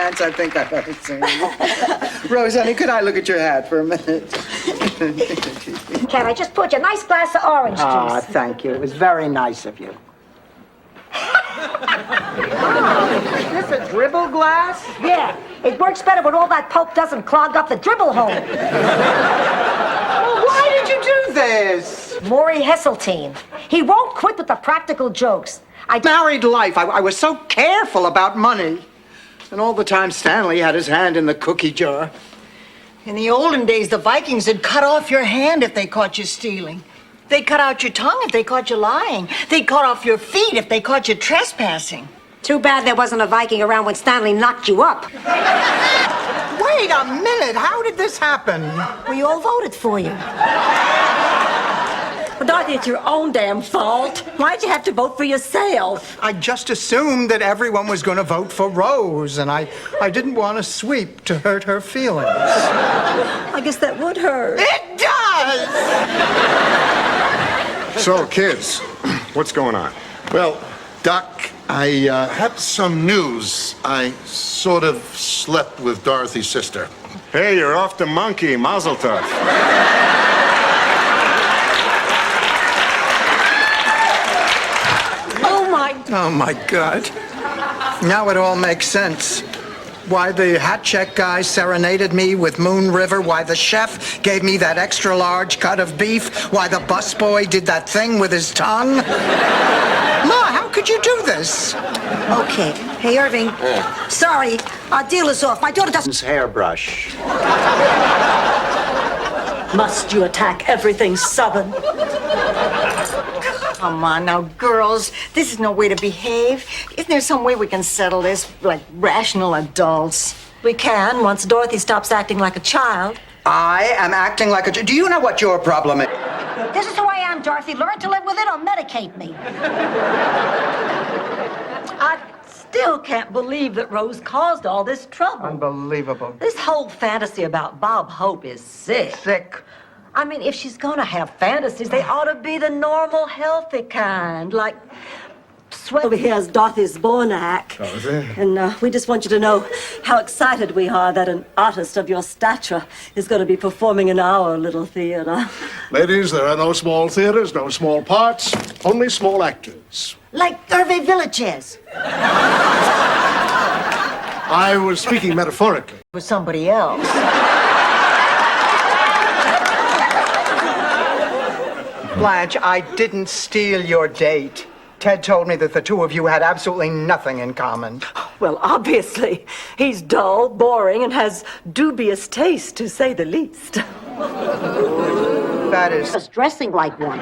dance, I think I ought to sing. Rose, honey, could I look at your hat for a minute? Can I just put you a nice glass of orange juice? Ah, thank you. It was very nice of you. Is this a dribble glass? Yeah, it works better when all that pulp doesn't clog up the dribble hole. Well, why did you do this? Maury Heseltine. He won't quit with the practical jokes. Married life. I was so careful about money. And all the time Stanley had his hand in the cookie jar. In the olden days, the Vikings had cut off your hand if they caught you stealing. They cut out your tongue if they caught you lying. They cut off your feet if they caught you trespassing. Too bad there wasn't a Viking around when Stanley knocked you up. Wait a minute. How did this happen? We all voted for you. Well, Dorothy, it's your own damn fault. Why'd you have to vote for yourself? I just assumed that everyone was going to vote for Rose, and I didn't want to sweep to hurt her feelings. I guess that would hurt. It does! So, kids, what's going on? Well, Doc, I have some news. I sort of slept with Dorothy's sister. Hey, you're off the monkey. Mazel tov. Oh, my God. Now it all makes sense. Why the hat check guy serenaded me with Moon River, why the chef gave me that extra large cut of beef, why the busboy did that thing with his tongue. Ma, how could you do this? Okay. Hey, Irving. Sorry, our deal is off. My daughter doesn't... Hairbrush. Must you attack everything Southern? Come on now, girls. This is no way to behave. Isn't there some way we can settle this like rational adults? We can, once Dorothy stops acting like a child. I am acting like a... Do you know what your problem is? This is who I am, Dorothy. Learn to live with it or medicate me. I still can't believe that Rose caused all this trouble. Unbelievable. This whole fantasy about Bob Hope is sick. Sick. I mean, if she's gonna have fantasies, they ought to be the normal, healthy kind, like Swell over here is Dorothy's Bornak. Oh, is it? And we just want you to know how excited we are that an artist of your stature is going to be performing in our little theater. Ladies, there are no small theaters, no small parts, only small actors. Like Hervé Villachez. I was speaking metaphorically. With somebody else. Blanche, I didn't steal your date. Ted told me that the two of you had absolutely nothing in common. Well, obviously, he's dull, boring, and has dubious taste, to say the least. That is... Just dressing like one.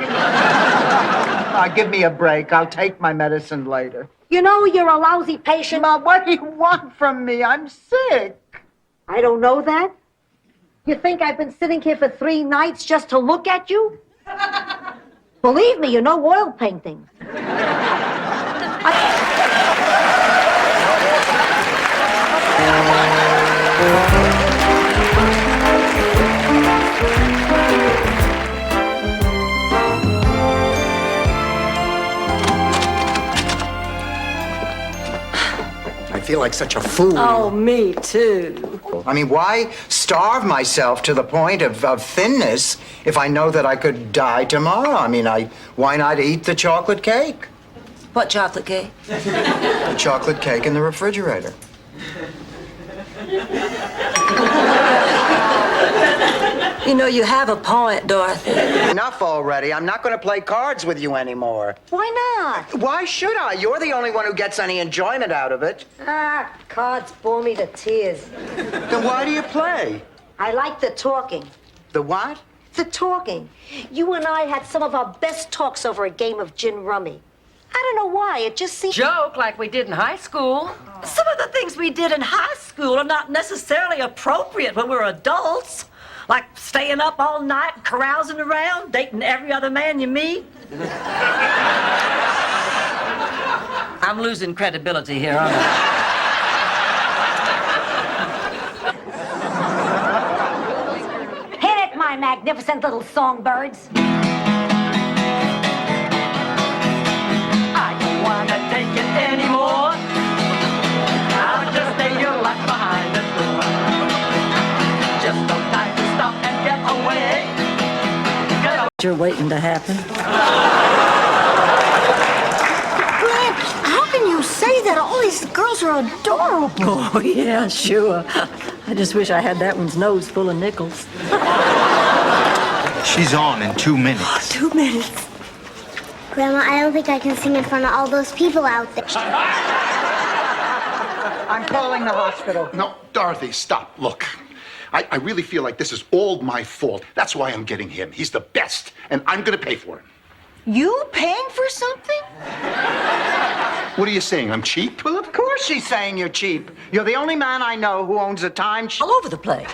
give me a break. I'll take my medicine later. You know you're a lousy patient. Ma, what do you want from me? I'm sick. I don't know that. You think I've been sitting here for 3 nights just to look at you? Believe me, you know oil paintings. I feel like such a fool. Oh, me too. I mean, why starve myself to the point of thinness if I know that I could die tomorrow? I mean, why not eat the chocolate cake? What chocolate cake? The chocolate cake in the refrigerator. You know, you have a point, Dorothy. Enough already. I'm not going to play cards with you anymore. Why not? Why should I? You're the only one who gets any enjoyment out of it. Cards bore me to tears. Then why do you play? I like the talking. The what? The talking. You and I had some of our best talks over a game of gin rummy. I don't know why, it just seemed... Joke like we did in high school. Some of the things we did in high school are not necessarily appropriate when we're adults. Like staying up all night, carousing around, dating every other man you meet. I'm losing credibility here, aren't I? Hit it, my magnificent little songbirds. I don't wanna take it anymore. I'll just stay your life behind. You're waiting to happen. Blanche, how can you say that? All these girls are adorable. Oh, yeah, sure. I just wish I had that one's nose full of nickels. She's on in 2 minutes. 2 minutes. Grandma, I don't think I can sing in front of all those people out there. I'm calling the hospital. No, Dorothy, stop. Look, I really feel like this is all my fault. That's why I'm getting him. He's the best, and I'm going to pay for him. You paying for something? What are you saying? I'm cheap? Well, of course she's saying you're cheap. You're the only man I know who owns a time. All over the place.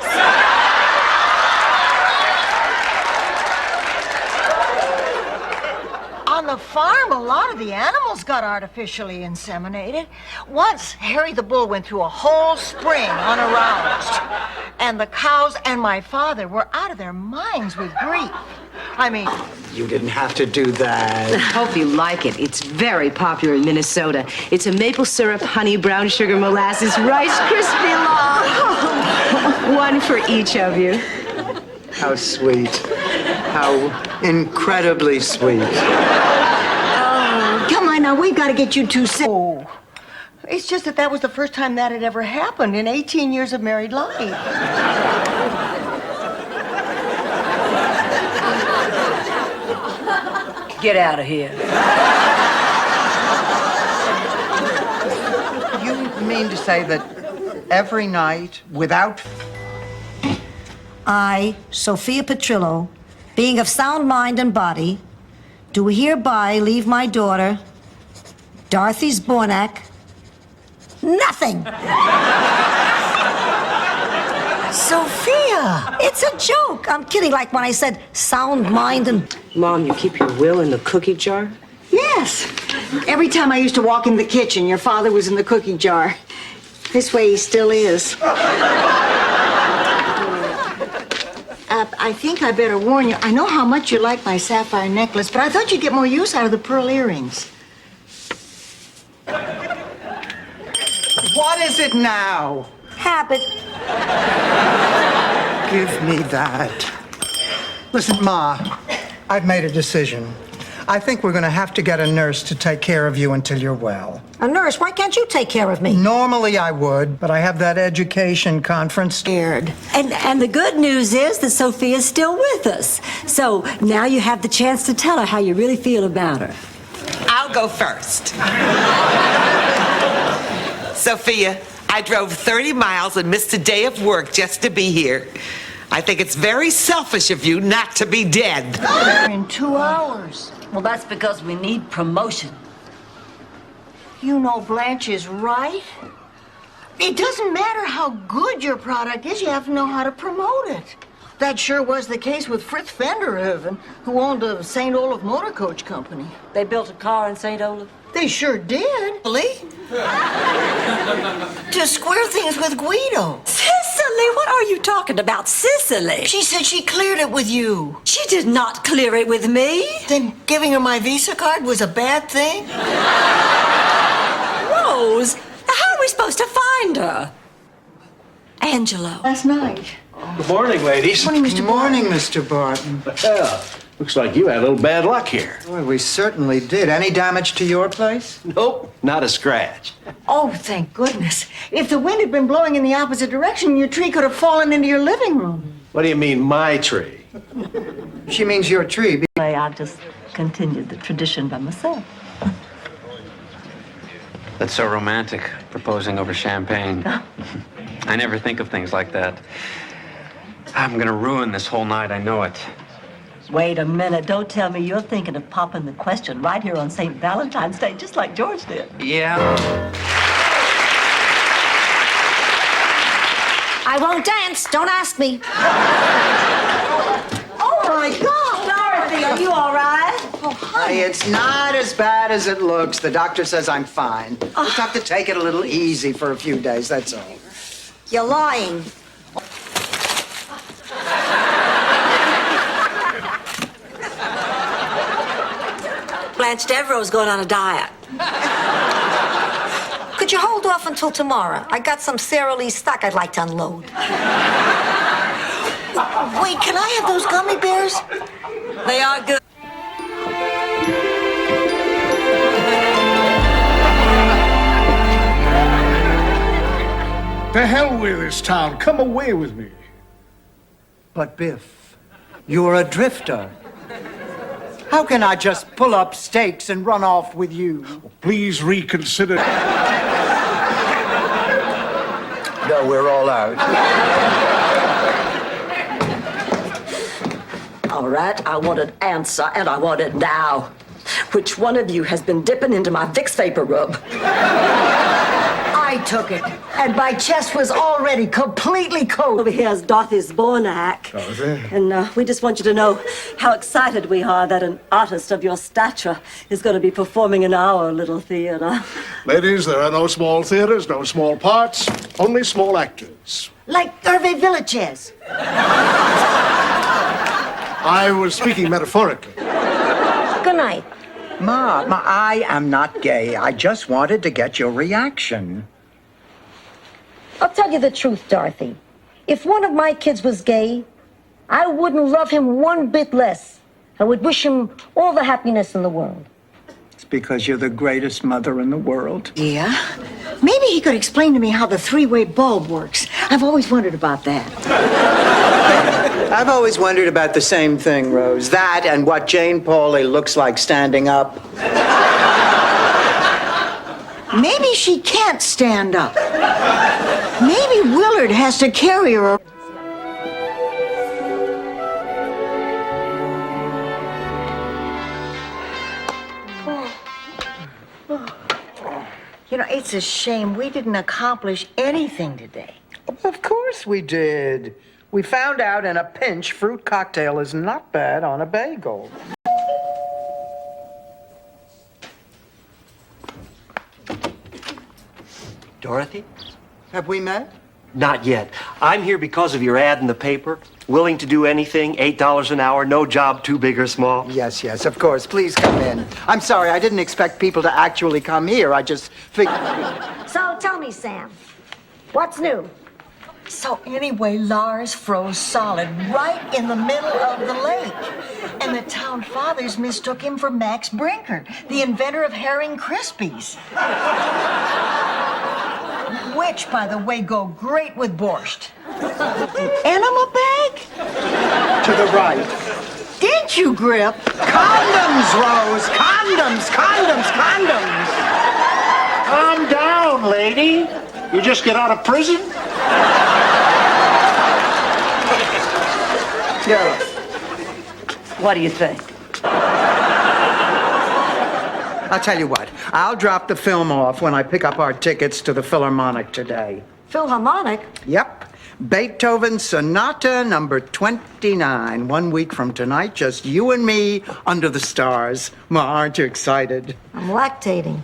On the farm, a lot of the animals got artificially inseminated. Once, Harry the bull went through a whole spring unaroused. And the cows and my father were out of their minds with grief. I mean, You didn't have to do that. Hope you like it. It's very popular in Minnesota. It's a maple syrup, honey, brown sugar, molasses, Rice Krispie log. One for each of you. How sweet. How incredibly sweet. come on now, we've got to get you two set. Oh, it's just that was the first time that had ever happened in 18 years of married life. Get out of here. You mean to say that every night, without... I, Sophia Petrillo, being of sound mind and body, do hereby leave my daughter, Dorothy Zbornak, nothing. Sophia! It's a joke. I'm kidding, like when I said sound mind and... Mom, you keep your will in the cookie jar? Yes. Every time I used to walk in the kitchen, your father was in the cookie jar. This way he still is. I think I better warn you. I know how much you like my sapphire necklace, but I thought you'd get more use out of the pearl earrings. What is it now? Habit. Give me that. Listen, Ma, I've made a decision. I think we're going to have to get a nurse to take care of you until you're well. A nurse, why can't you take care of me? Normally I would, but I have that education conference. Scared. And the good news is that Sophia's still with us. So now you have the chance to tell her how you really feel about her. I'll go first. Sophia, I drove 30 miles and missed a day of work just to be here. I think it's very selfish of you not to be dead. In 2 hours. Well, that's because we need promotion. You know Blanche is right. It doesn't matter how good your product is, you have to know how to promote it. That sure was the case with Fritz Vanderhoeven, who owned the St. Olaf Motor Coach Company. They built a car in St. Olaf? They sure did. Really? To square things with Guido. Cicely, what are you talking about, Cicely? She said she cleared it with you. She did not clear it with me. Then giving her my Visa card was a bad thing? Rose, how are we supposed to find her? Angelo. Last night. Good morning, ladies. Morning, Mr. Good morning, Mr. Barton. Yeah, looks like you had a little bad luck here. Boy, we certainly did. Any damage to your place? Nope, not a scratch. Oh, thank goodness. If the wind had been blowing in the opposite direction, your tree could have fallen into your living room. What do you mean, my tree? She means your tree. I just continued the tradition by myself. That's so romantic, proposing over champagne. I never think of things like that. I'm gonna ruin this whole night, I know it. Wait a minute. Don't tell me you're thinking of popping the question right here on St. Valentine's Day, just like George did. Yeah. I won't dance. Don't ask me. Oh, my God! Dorothy, are you all right? Oh, honey. Hey, it's not as bad as it looks. The doctor says I'm fine. Just have to take it a little easy for a few days, that's all. You're lying. Blanche Devereaux's going on a diet. Could you hold off until tomorrow? I got some Sara Lee stock I'd like to unload. Wait, can I have those gummy bears? They are good. To hell with this town. Come away with me. But Biff, you're a drifter. How can I just pull up stakes and run off with you? Please reconsider. No, we're all out. All right, I want an answer, and I want it now. Which one of you has been dipping into my Vicks Vapor Rub? I took it, and my chest was already completely cold. Over here is Dorothy Zbornak. And we just want you to know how excited we are that an artist of your stature is going to be performing in our little theater. Ladies, there are no small theaters, no small parts, only small actors. Like Hervé Villachez. I was speaking metaphorically. Good night. Ma, I am not gay. I just wanted to get your reaction. I'll tell you the truth, Dorothy. If one of my kids was gay, I wouldn't love him one bit less. I would wish him all the happiness in the world. It's because you're the greatest mother in the world. Yeah? Maybe he could explain to me how the three-way bulb works. I've always wondered about that. I've always wondered about the same thing, Rose. That and what Jane Pauley looks like standing up. Maybe she can't stand up. Maybe Willard has to carry her. You know, it's a shame we didn't accomplish anything today. Of course we did. We found out in a pinch fruit cocktail is not bad on a bagel. Dorothy? Have we met? Not yet. I'm here because of your ad in the paper. Willing to do anything, $8 an hour, no job too big or small. Yes, of course. Please come in. I'm sorry, I didn't expect people to actually come here. I just figured... So tell me, Sam, what's new? So anyway, Lars froze solid right in the middle of the lake. And the town fathers mistook him for Max Brinker, the inventor of Herring Krispies. Which, by the way, go great with borscht. Enema bag? To the right. Didn't you, Grip? Condoms, Rose! Condoms! Calm down, lady. You just get out of prison? Yeah. What do you think? I'll tell you what. I'll drop the film off when I pick up our tickets to the Philharmonic today. Philharmonic? Yep. Beethoven Sonata number 29. 1 week from tonight, just you and me under the stars. Ma, aren't you excited? I'm lactating.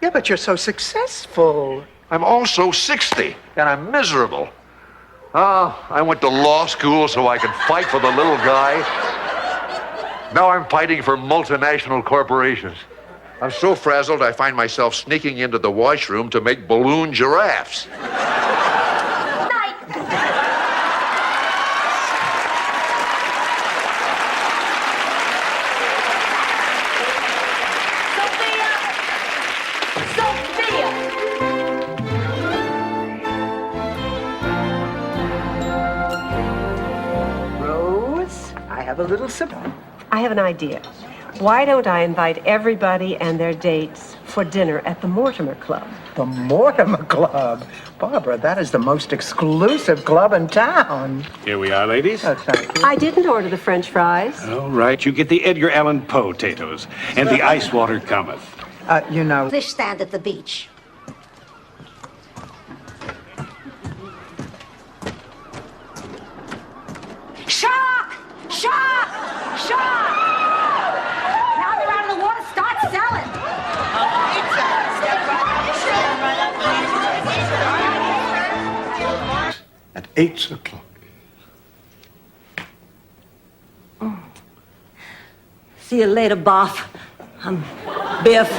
Yeah, but you're so successful. I'm also 60, and I'm miserable. I went to law school so I could fight for the little guy. Now I'm fighting for multinational corporations. I'm so frazzled I find myself sneaking into the washroom to make balloon giraffes. Have a little surprise. I have an idea. Why don't I invite everybody and their dates for dinner at the Mortimer Club? The Mortimer Club? Barbara, that is the most exclusive club in town. Here we are, ladies. Oh, thank you. I didn't order the French fries. All right, you get the Edgar Allan Poe potatoes and the ice water cometh. You know... Fish stand at the beach. Shark! Shark! Shark! Now they're out of the water, start selling. At 8 o'clock. See you later, Boff. I'm Biff.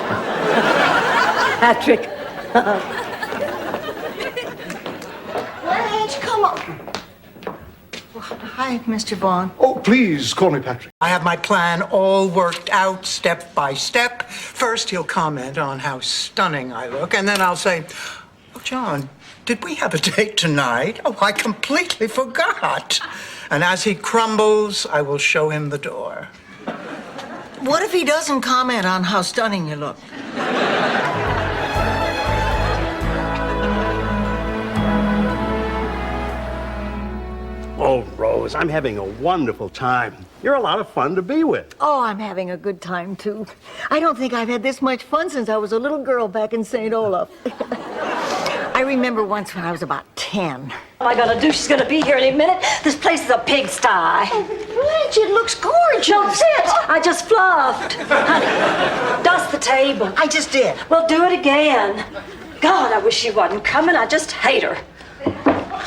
Patrick. Blanche, come on. Hi, Mr. Vaughn. Oh, please call me Patrick. I have my plan all worked out step by step. First, he'll comment on how stunning I look, and then I'll say, "Oh, John, did we have a date tonight? Oh, I completely forgot." And as he crumbles, I will show him the door. What if he doesn't comment on how stunning you look? Oh, Rose, I'm having a wonderful time. You're a lot of fun to be with. Oh, I'm having a good time, too. I don't think I've had this much fun since I was a little girl back in St. Olaf. I remember once when I was about 10. What am I gonna do? She's gonna be here any minute. This place is a pigsty. Blanche, it looks gorgeous. Don't sit. I just fluffed. Honey, dust the table. I just did. Well, do it again. God, I wish she wasn't coming. I just hate her.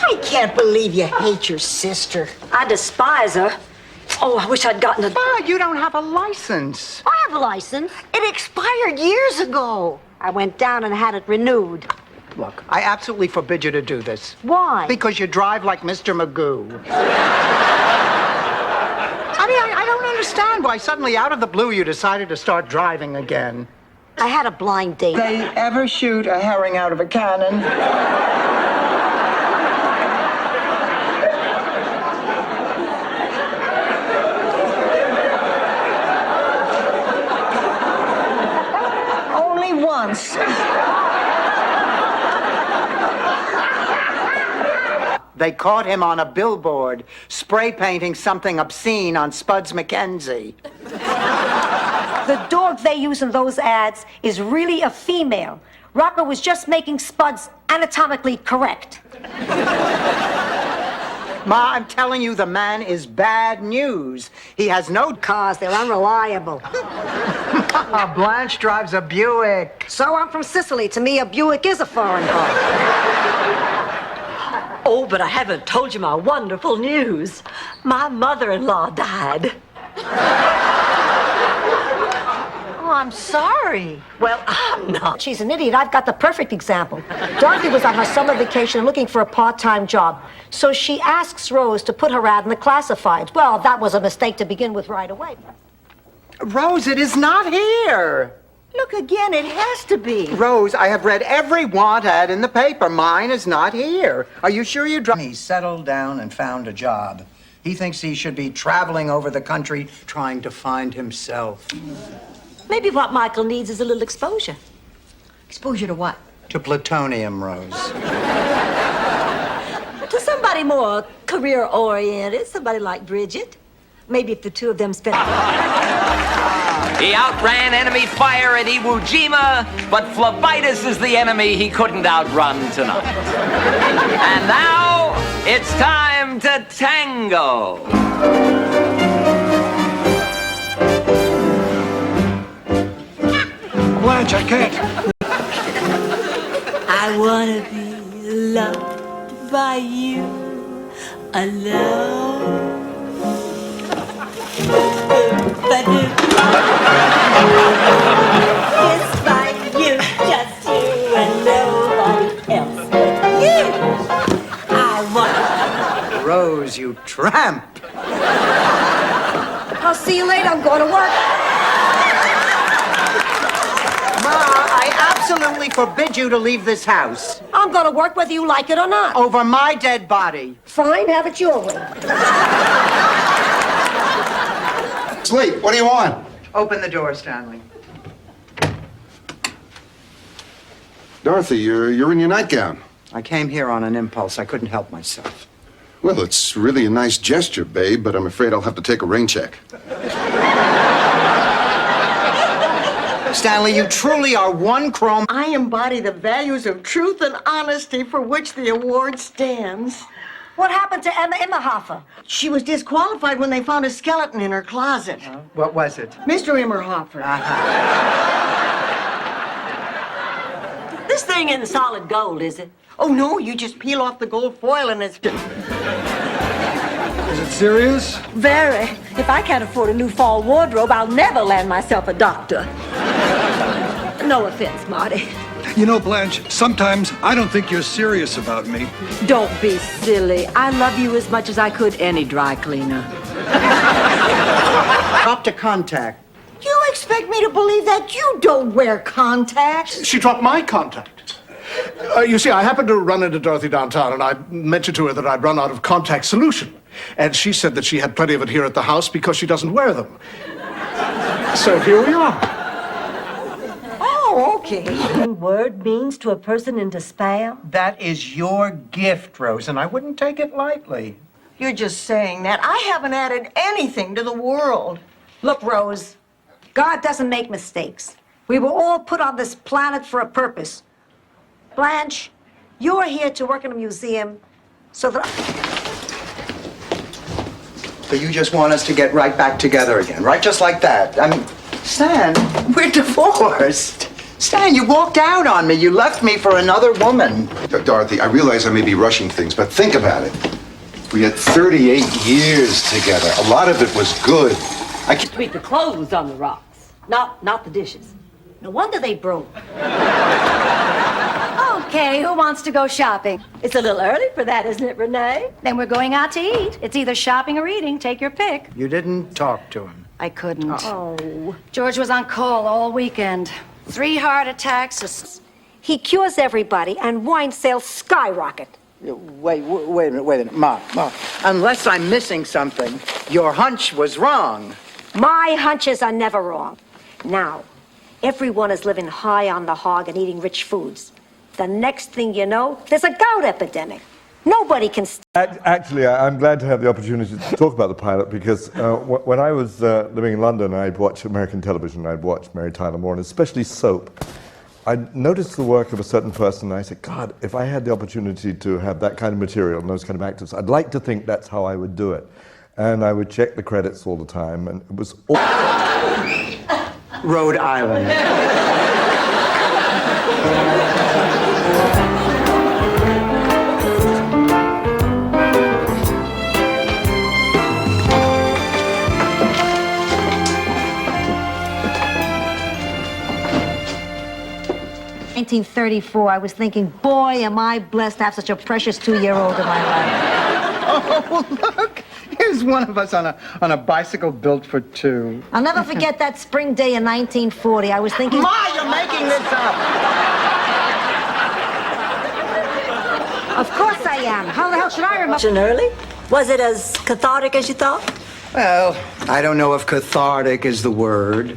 I can't believe you hate your sister. I despise her. Oh, I wish I'd gotten a... Ah, you don't have a license. I have a license. It expired years ago. I went down and had it renewed. Look, I absolutely forbid you to do this. Why? Because you drive like Mr. Magoo. I don't understand why suddenly out of the blue you decided to start driving again. I had a blind date. They ever shoot a herring out of a cannon? Only once. They caught him on a billboard, spray painting something obscene on Spuds MacKenzie. The dog they use in those ads is really a female. Rocco was just making Spuds anatomically correct. Ma, I'm telling you, the man is bad news. He has no Cars, they're unreliable. Blanche drives a Buick. So I'm from Sicily. To me, a Buick is a foreign car. Oh, but I haven't told you my wonderful news. My mother-in-law died. Oh, I'm sorry. Well, I'm not. She's an idiot. I've got the perfect example. Dorothy was on her summer vacation looking for a part-time job. So she asks Rose to put her ad in the classifieds. Well, that was a mistake to begin with right away. Rose, it is not here. Look again, it has to be. Rose, I have read every want ad in the paper. Mine is not here. Are you sure you He settled down and found a job. He thinks he should be traveling over the country trying to find himself. Maybe what Michael needs is a little exposure. Exposure to what? To plutonium, Rose. To somebody more career-oriented, somebody like Bridget. Maybe if the two of them spent... He outran enemy fire at Iwo Jima, but phlebitis is the enemy he couldn't outrun tonight. And now, it's time to tango. Blanche, I can't. I wanna be loved by you alone. Kissed by you, just you and nobody else but you. I want... Rose, you tramp. I'll see you later. I'm going to work. Ma, I absolutely forbid you to leave this house. I'm going to work whether you like it or not. Over my dead body. Fine, have it your way. Sleep, what do you want? Open the door, Stanley. Dorothy, you're in your nightgown. I came here on an impulse. I couldn't help myself. Well, it's really a nice gesture, babe, but I'm afraid I'll have to take a rain check. Stanley, you truly are one chrome. I embody the values of truth and honesty for which the award stands. What happened to Emma Immerhofer? She was disqualified when they found a skeleton in her closet. What was it? Mr. Immerhofer. This thing isn't solid gold, is it? Oh, no, you just peel off the gold foil and it's... Is it serious? Very. If I can't afford a new fall wardrobe, I'll never land myself a doctor. No offense, Marty. You know, Blanche, sometimes I don't think you're serious about me. Don't be silly. I love you as much as I could any dry cleaner. Drop to contact. You expect me to believe that you don't wear contacts? She dropped my contact. You see, I happened to run into Dorothy downtown, and I mentioned to her that I'd run out of contact solution. And she said that she had plenty of it here at the house because she doesn't wear them. So here we are. Oh, okay. Word means to a person in despair. That is your gift, Rose, and I wouldn't take it lightly. You're just saying that. I haven't added anything to the world. Look, Rose, God doesn't make mistakes. We were all put on this planet for a purpose. Blanche, you're here to work in a museum so that... So you just want us to get right back together again, right? Just like that. I mean, Stan, we're divorced. Stan, you walked out on me. You left me for another woman. Dorothy, I realize I may be rushing things, but think about it. We had 38 years together. A lot of it was good. I can't... Sweep the clothes on the rocks, not the dishes. No wonder they broke. Okay, who wants to go shopping? It's a little early for that, isn't it, Renee? Then we're going out to eat. It's either shopping or eating. Take your pick. You didn't talk to him. I couldn't. Oh. George was on call all weekend. 3 heart attacks. He cures everybody, and wine sales skyrocket. Wait a minute. Mom. Unless I'm missing something, your hunch was wrong. My hunches are never wrong. Now, everyone is living high on the hog and eating rich foods. The next thing you know, there's a gout epidemic. Nobody can... Actually, I'm glad to have the opportunity to talk about the pilot because when I was living in London, I'd watch American television. I'd watch Mary Tyler Moore, and especially soap. I noticed the work of a certain person, and I said, God, if I had the opportunity to have that kind of material and those kind of actors, I'd like to think that's how I would do it. And I would check the credits all the time, and it was all... Rhode Island. In 1934, I was thinking, boy, am I blessed to have such a precious 2-year-old in my life. Oh, look. Here's one of us on a bicycle built for 2. I'll never forget that spring day in 1940. I was thinking... Ma, you're making this up! Of course I am. How the hell should I remember... Early? Was it as cathartic as you thought? Well, I don't know if cathartic is the word.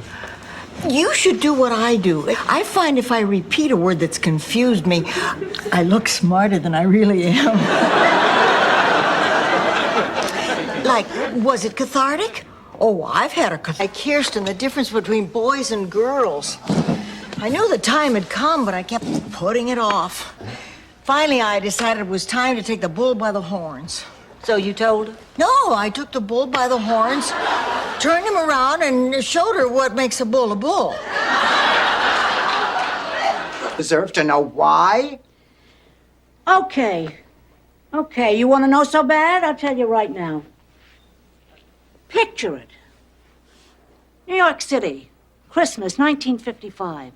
You should do what I do. I find if I repeat a word that's confused me, I look smarter than I really am. Like, was it cathartic? Oh, I've had a cathartic. Like Kirsten, the difference between boys and girls. I knew the time had come, but I kept putting it off. Finally, I decided it was time to take the bull by the horns. So you told her? No, I took the bull by the horns, turned him around, and showed her what makes a bull a bull. Deserve to know why? Okay, you want to know so bad? I'll tell you right now. Picture it. New York City, Christmas, 1955.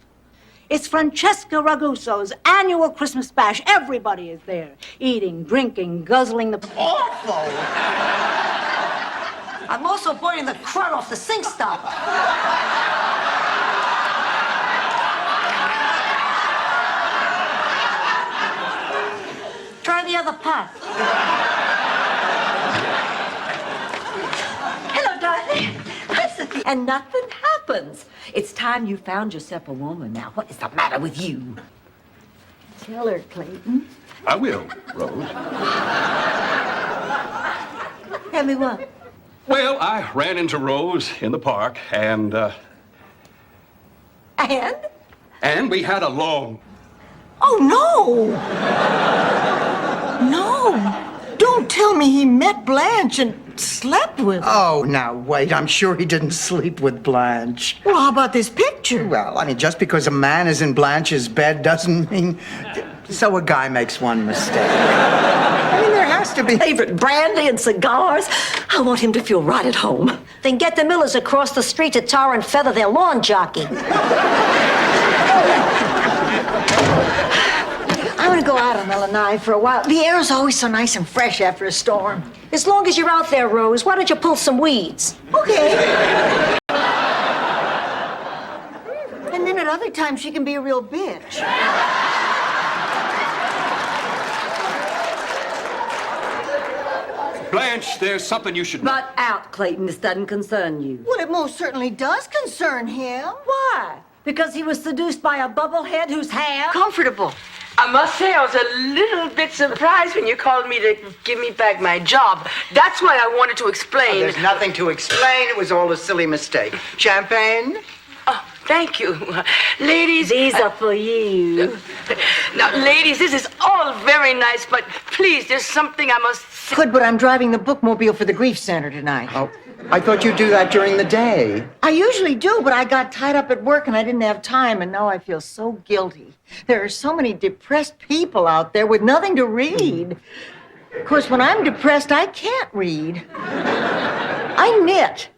It's Francesca Ragusso's annual Christmas bash. Everybody is there, eating, drinking, guzzling the... Awful! I'm also burning the crud off the sink stopper. Try the other pot. Hello, darling. Listen, and nothing happens. It's time you found yourself a woman now. What is the matter with you? Tell her, Clayton. I will, Rose. Tell me what? Well, I ran into Rose in the park, and we had a long... Oh, no! No! Don't tell me he met Blanche and slept with her. Oh, now, wait. I'm sure he didn't sleep with Blanche. Well, how about this picture? Well, I mean, just because a man is in Blanche's bed doesn't mean... So a guy makes one mistake. I mean, there has to be... Favorite brandy and cigars. I want him to feel right at home. Then get the Millers across the street to tar and feather their lawn jockey. I'm gonna go out on the lanai for a while. The air is always so nice and fresh after a storm. As long as you're out there, Rose, why don't you pull some weeds? Okay. And then at other times, she can be a real bitch. Blanche, there's something you should... Butt out, Clayton. This doesn't concern you. Well, it most certainly does concern him. Why? Because he was seduced by a bubblehead whose hair... Comfortable. I must say, I was a little bit surprised when you called me to give me back my job. That's why I wanted to explain. There's nothing to explain. It was all a silly mistake. Champagne? Oh, thank you. Ladies... These are for you. Now, ladies, this is all very nice, but please, there's something I must say. Good, but I'm driving the bookmobile for the Grief Center tonight. Oh, I thought you'd do that during the day. I usually do, but I got tied up at work and I didn't have time, and now I feel so guilty. There are so many depressed people out there with nothing to read. Of course, when I'm depressed, I can't read. I knit.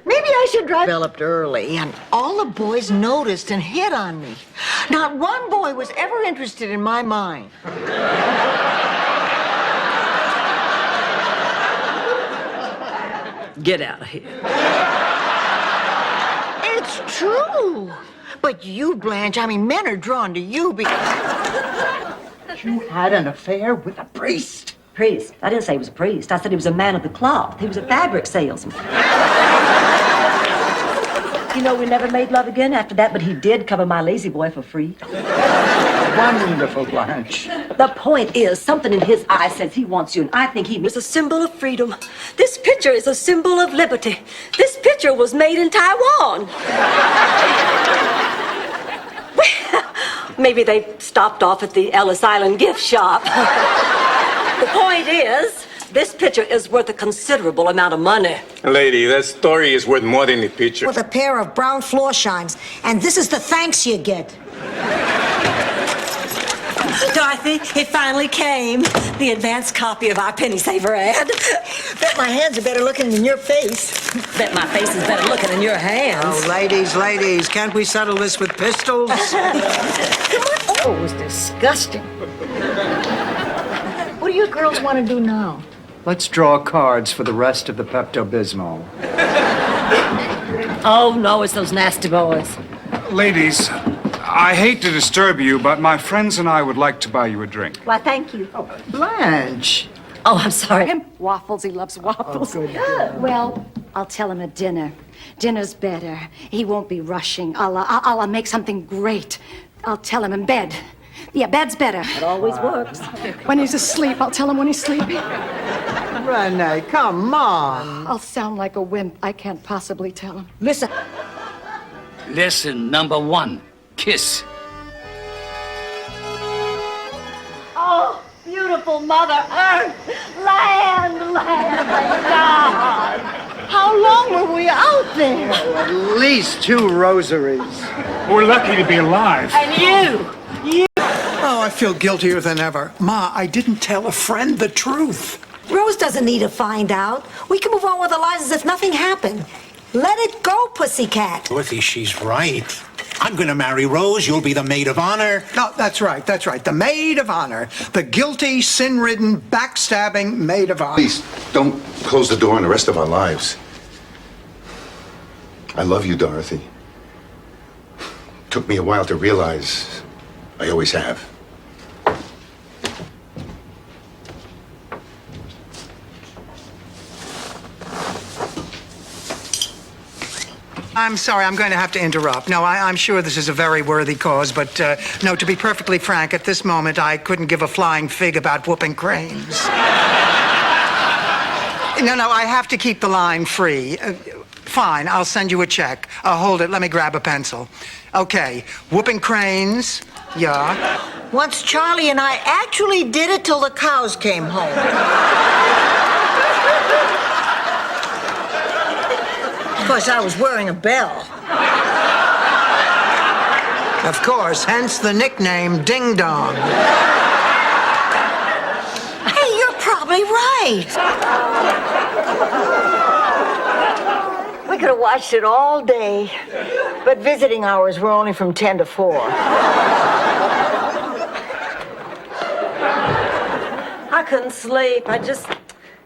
Maybe I should drive. Developed early, and all the boys noticed and hit on me. Not one boy was ever interested in my mind. Get out of here. It's true. But you, Blanche, I mean, men are drawn to you because... You had an affair with a priest. Priest? I didn't say he was a priest. I said he was a man of the cloth. He was a fabric salesman. You know, we never made love again after that, but he did cover my lazy boy for free. Wonderful, Blanche. The point is, something in his eye says he wants you, and I think he is a symbol of freedom. This picture is a symbol of liberty. This picture was made in Taiwan. Well, maybe they stopped off at the Ellis Island gift shop. The point is, this picture is worth a considerable amount of money. Lady, that story is worth more than the picture. With a pair of brown floor shines. And this is the thanks you get. Dorothy, it finally came. The advanced copy of our Penny Saver ad. Bet my hands are better looking than your face. Bet my face is better looking than your hands. Oh, ladies, can't we settle this with pistols? Come on. Oh, it was disgusting. What do you girls want to do now? Let's draw cards for the rest of the Pepto-Bismol. Oh, no, it's those nasty boys. Ladies, I hate to disturb you, but my friends and I would like to buy you a drink. Why, thank you. Oh, Blanche. Oh, I'm sorry. Waffles, he loves waffles. Oh, good. Well, I'll tell him at dinner. Dinner's better. He won't be rushing. I'll make something great. I'll tell him in bed. Yeah, bed's better. It always works. When he's asleep, I'll tell him when he's sleeping. Renee, come on. I'll sound like a wimp. I can't possibly tell him. Listen. Lesson number 1. Kiss. Oh, beautiful Mother Earth, land, thank God. How long were we out there? At least 2 rosaries. We're lucky to be alive. And you. Oh, I feel guiltier than ever. Ma, I didn't tell a friend the truth. Rose doesn't need to find out. We can move on with our lives as if nothing happened. Let it go, pussycat. Dorothy, she's right. I'm gonna marry Rose. You'll be the maid of honor. No, that's right. The maid of honor. The guilty, sin-ridden, backstabbing maid of honor. Please, don't close the door on the rest of our lives. I love you, Dorothy. Took me a while to realize I always have. I'm sorry, I'm going to have to interrupt. No, I'm sure this is a very worthy cause, but no, to be perfectly frank, at this moment, I couldn't give a flying fig about whooping cranes. No, I have to keep the line free. Fine, I'll send you a check. Hold it, let me grab a pencil. Okay, whooping cranes, yeah. Once Charlie and I actually did it till the cows came home. Of course, I was wearing a bell. Of course, hence the nickname Ding Dong. Hey, you're probably right. We could have watched it all day, but visiting hours were only from 10 to 4. couldn't sleep. I just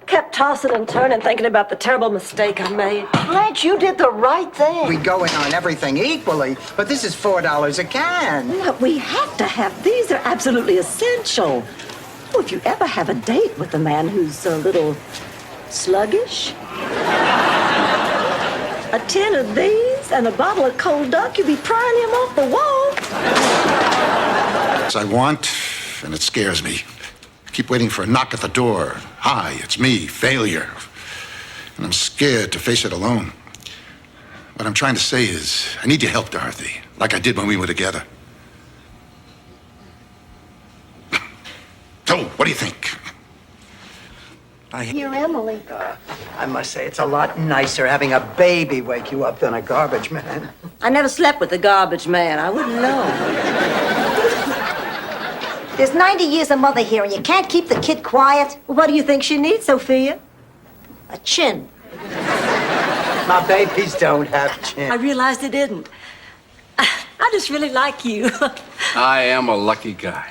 kept tossing and turning, thinking about the terrible mistake I made. Blanche, you did the right thing. We go in on everything equally, but this is $4 a can. Look, we have to have these. They're absolutely essential. Oh, if you ever have a date with a man who's a little sluggish, a tin of these and a bottle of cold duck, you'd be prying him off the wall. I want, and it scares me. I keep waiting for a knock at the door. Hi, it's me, failure. And I'm scared to face it alone. What I'm trying to say is, I need your help, Dorothy, like I did when we were together. So, what do you think? You're Emily. I must say, it's a lot nicer having a baby wake you up than a garbage man. I never slept with a garbage man. I wouldn't know. There's 90 years a mother here, and you can't keep the kid quiet. Well, what do you think she needs, Sophia? A chin. My babies don't have chin. I realized it didn't. I just really like you. I am a lucky guy.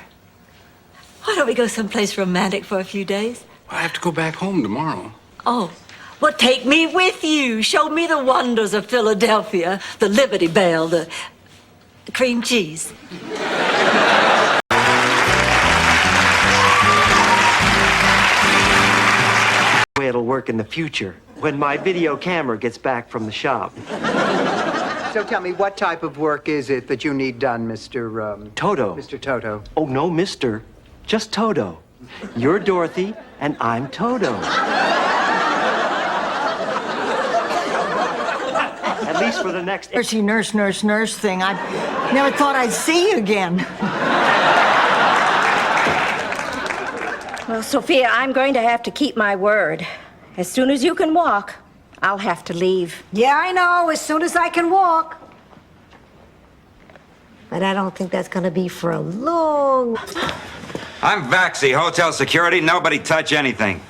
Why don't we go someplace romantic for a few days? I have to go back home tomorrow. Oh, well, take me with you. Show me the wonders of Philadelphia, the Liberty Bell, the cream cheese. Way it'll work in the future when my video camera gets back from the shop. So tell me, what type of work is it that you need done, Mr. Toto. Mr. Toto? Oh, no, Mr. Just Toto. You're Dorothy, and I'm Toto. At least for the next... Nurse thing. I never thought I'd see you again. Well, Sophia, I'm going to have to keep my word. As soon as you can walk, I'll have to leave. Yeah, I know, as soon as I can walk. But I don't think that's gonna be for a long... I'm Vaxie, hotel security. Nobody touch anything.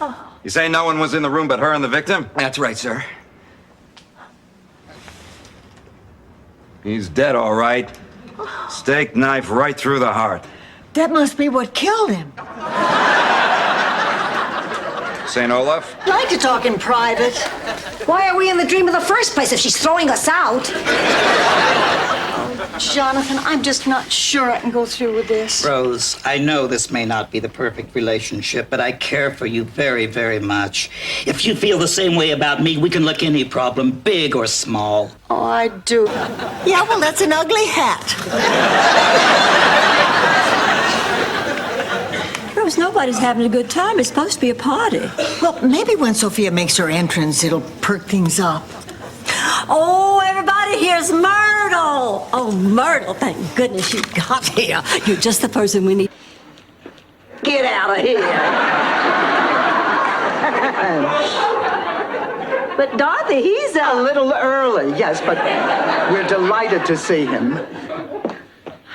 You say no one was in the room but her and the victim? That's right, sir. He's dead, all right. Steak knife right through the heart. That must be what killed him. St. Olaf? I'd like to talk in private. Why are we in the dream in the first place if she's throwing us out? Jonathan, I'm just not sure I can go through with this. Rose, I know this may not be the perfect relationship, but I care for you very, very much. If you feel the same way about me, we can look any problem, big or small. Oh, I do. Yeah, well, that's an ugly hat. Rose, nobody's having a good time. It's supposed to be a party. Well, maybe when Sophia makes her entrance, it'll perk things up. Oh, everybody, here's Myrtle. Oh, Myrtle, thank goodness you got here. You're just the person we need. Get out of here. But Dorothy, he's A little early, yes, but we're delighted to see him.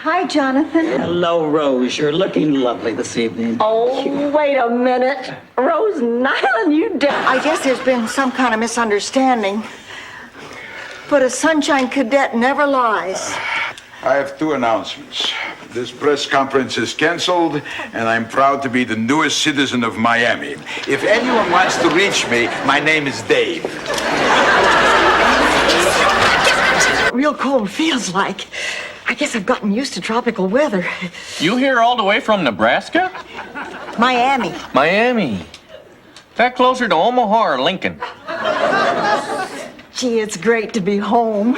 Hi, Jonathan. Hello, Rose. You're looking lovely this evening. Oh, wait a minute. Rose Nyland, you I guess there's been some kind of misunderstanding. But a Sunshine Cadet never lies. I have two announcements. This press conference is canceled, and I'm proud to be the newest citizen of Miami. If anyone wants to reach me, my name is Dave. Real cold feels like. I guess I've gotten used to tropical weather. You here all the way from Nebraska? Miami. Miami. That closer to Omaha or Lincoln? Gee, it's great to be home.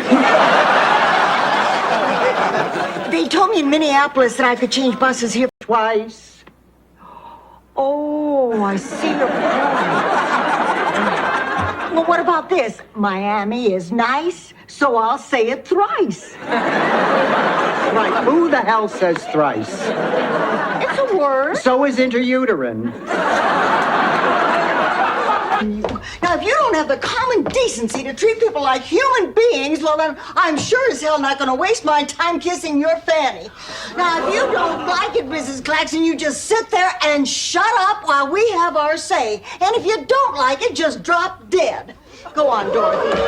They told me in Minneapolis that I could change buses here twice. Oh, I see your point. Well, what about this? Miami is nice, so I'll say it thrice. Right, who the hell says thrice? It's a word. So is interuterine. Now, if you don't have the common decency to treat people like human beings, well, then I'm sure as hell not going to waste my time kissing your fanny. Now, if you don't like it, Mrs. Claxton, you just sit there and shut up while we have our say. And if you don't like it, just drop dead. Go on, Dorothy.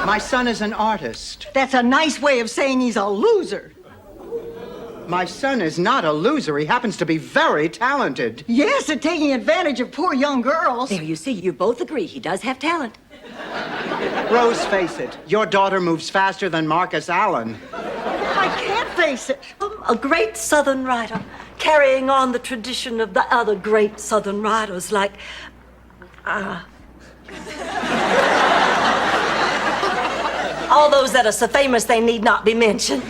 My son is an artist. That's a nice way of saying he's a loser. My son is not a loser. He happens to be very talented. Yes, at taking advantage of poor young girls. There, you see, you both agree he does have talent. Rose, face it. Your daughter moves faster than Marcus Allen. I can't face it. A great Southern writer, carrying on the tradition of the other great Southern writers, like, all those that are so famous they need not be mentioned.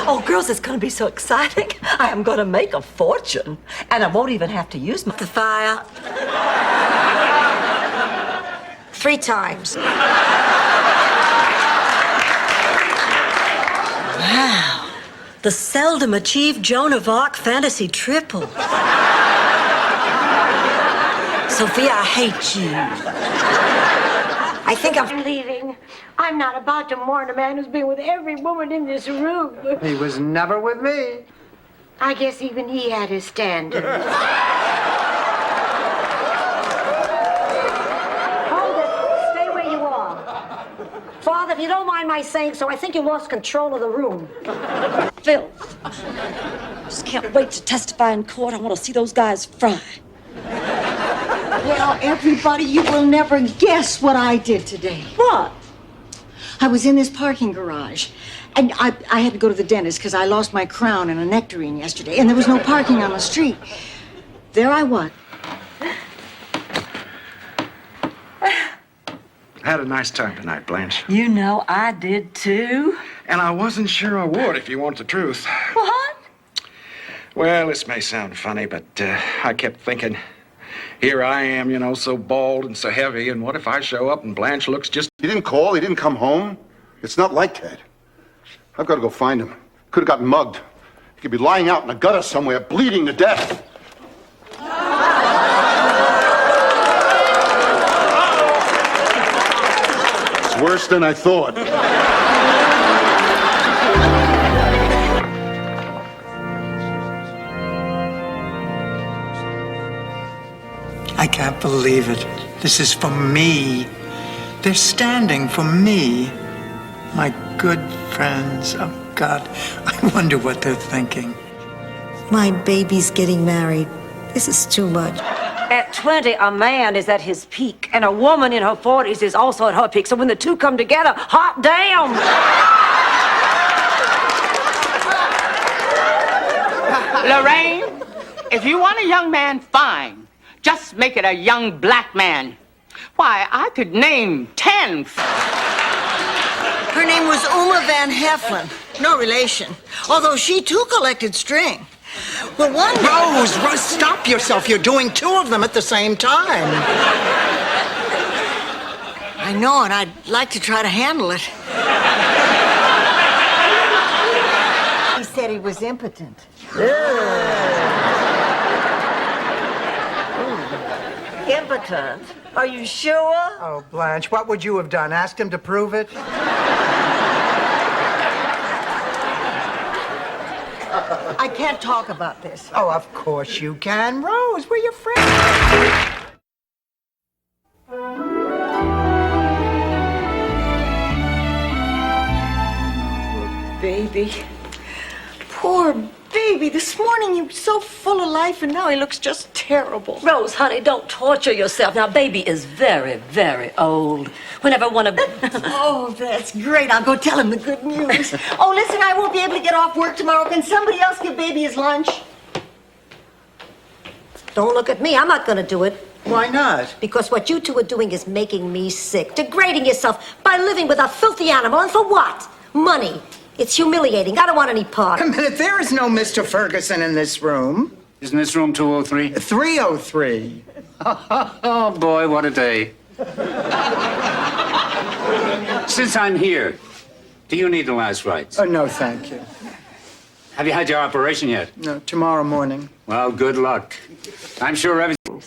Oh, girls, it's going to be so exciting. I am going to make a fortune, and I won't even have to use the fire. 3 times. Wow. The seldom achieved Joan of Arc fantasy triple. Sophia, I hate you. I think I'm leaving. I'm not about to mourn a man who's been with every woman in this room. He was never with me. I guess even he had his standards. Hold it. Stay where you are. Father, if you don't mind my saying so, I think you lost control of the room. Phil, just can't wait to testify in court. I want to see those guys fry. Well, everybody, you will never guess what I did today. What? I was in this parking garage, and I had to go to the dentist because I lost my crown and a nectarine yesterday, and there was no parking on the street. There I was. I had a nice time tonight, Blanche. You know I did too. And I wasn't sure I would, if you want the truth. What? Well, this may sound funny, but I kept thinking, here I am, you know, so bald and so heavy, and what if I show up and Blanche looks just... He didn't call, he didn't come home. It's not like that. I've got to go find him. Could have gotten mugged. He could be lying out in a gutter somewhere, bleeding to death. It's worse than I thought. I can't believe it. This is for me. They're standing for me. My good friends. Oh, God. I wonder what they're thinking. My baby's getting married. This is too much. At 20, a man is at his peak, and a woman in her 40s is also at her peak. So when the two come together, hot damn! Lorraine, if you want a young man, fine. Just make it a young black man. Why, I could name 10. Her name was Uma Van Heflin. No relation. Although she too collected string. Well, one day... Rose, stop yourself. You're doing 2 of them at the same time. I know, and I'd like to try to handle it. He said he was impotent. Impotent? Are you sure? Oh, Blanche, what would you have done? Asked him to prove it? I can't talk about this. Oh, of course you can. Rose, we're your friends. Baby. Poor baby. This morning he was so full of life, and now he looks just terrible. Rose, honey, don't torture yourself. Now, baby is very, very old. Whenever one of... Oh, that's great. I'll go tell him the good news. Oh, listen, I won't be able to get off work tomorrow. Can somebody else give baby his lunch? Don't look at me. I'm not going to do it. Why not? Because what you two are doing is making me sick. Degrading yourself by living with a filthy animal. And for what? Money. It's humiliating. I don't want any part. A minute, there is no Mr. Ferguson in this room. Isn't this room 203? 303. Oh, boy, what a day. Since I'm here, do you need the last rites? Oh, no, thank you. Have you had your operation yet? No, tomorrow morning. Well, good luck. I'm sure everything...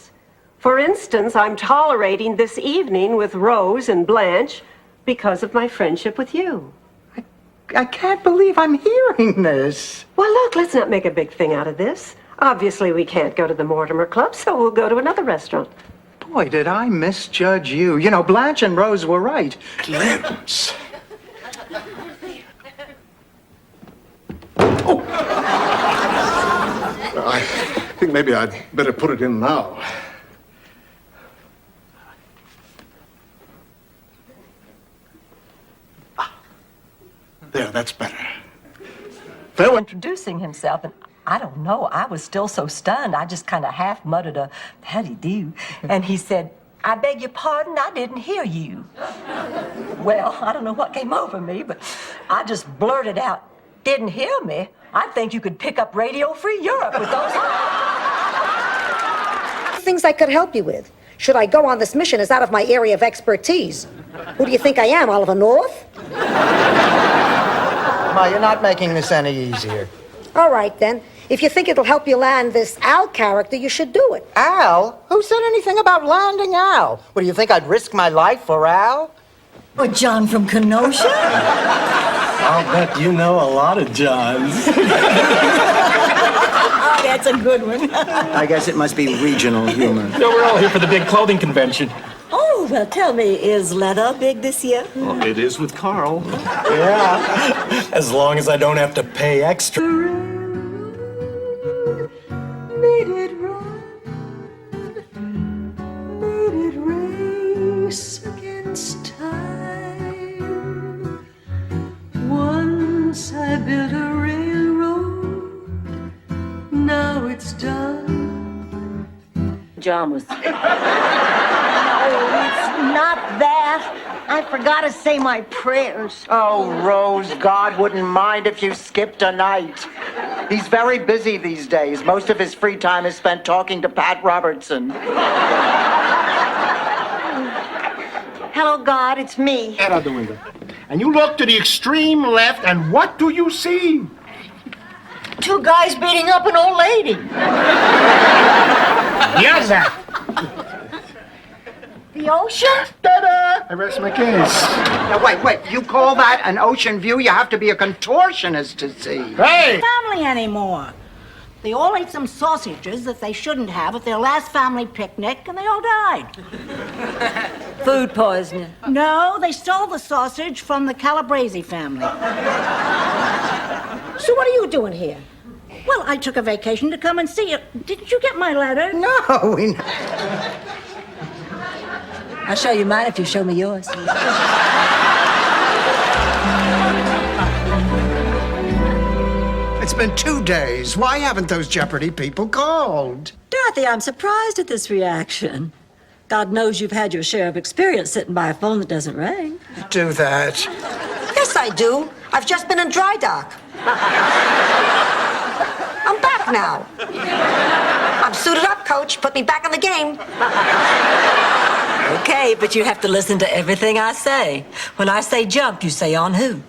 For instance, I'm tolerating this evening with Rose and Blanche because of my friendship with you. I can't believe I'm hearing this. Well, look, let's not make a big thing out of this. Obviously, we can't go to the Mortimer Club, so we'll go to another restaurant. Boy, did I misjudge you. You know, Blanche and Rose were right. Glimpse. Oh, I think maybe I'd better put it in now. There, that's better. Phil introducing himself, and I don't know, I was still so stunned, I just kind of half muttered a howdy do, and he said, I beg your pardon, I didn't hear you. Well, I don't know what came over me, but I just blurted out, didn't hear me? I think you could pick up Radio Free Europe with those. Things I could help you with. Should I go on this mission is out of my area of expertise. Who do you think I am, Oliver North? Ma, you're not making this any easier. All right, then. If you think it'll help you land this Al character, you should do it. Al? Who said anything about landing Al? What, do you think I'd risk my life for Al? Or John from Kenosha? I'll bet you know a lot of Johns. Oh, that's a good one. I guess it must be regional humor. No, we're all here for the big clothing convention. Oh, well, tell me, is leather big this year? Well, it is with Carl. Yeah, as long as I don't have to pay extra. Made it run, made it race against time. Once I built a railroad, now it's done. John was. No, it's not that. I forgot to say my prayers. Oh, Rose, God wouldn't mind if you skipped a night. He's very busy these days. Most of his free time is spent talking to Pat Robertson. Hello, God, it's me. Head out the window. And you look to the extreme left, and what do you see? Two guys beating up an old lady. Yes, sir. The ocean? Ta-da! I rest my case. Now, wait. You call that an ocean view? You have to be a contortionist to see. Hey! Family anymore. They all ate some sausages that they shouldn't have at their last family picnic, and they all died. Food poisoning. No, they stole the sausage from the Calabrese family. So what are you doing here? Well, I took a vacation to come and see you. Didn't you get my letter? No, we... I'll show you mine if you show me yours. It's been 2 days. Why haven't those Jeopardy people called? Dorothy, I'm surprised at this reaction. God knows you've had your share of experience sitting by a phone that doesn't ring. Do that. Yes, I do. I've just been in dry dock. I'm back now. I'm suited up, Coach. Put me back in the game. Okay, but you have to listen to everything I say. When I say jump, you say on who.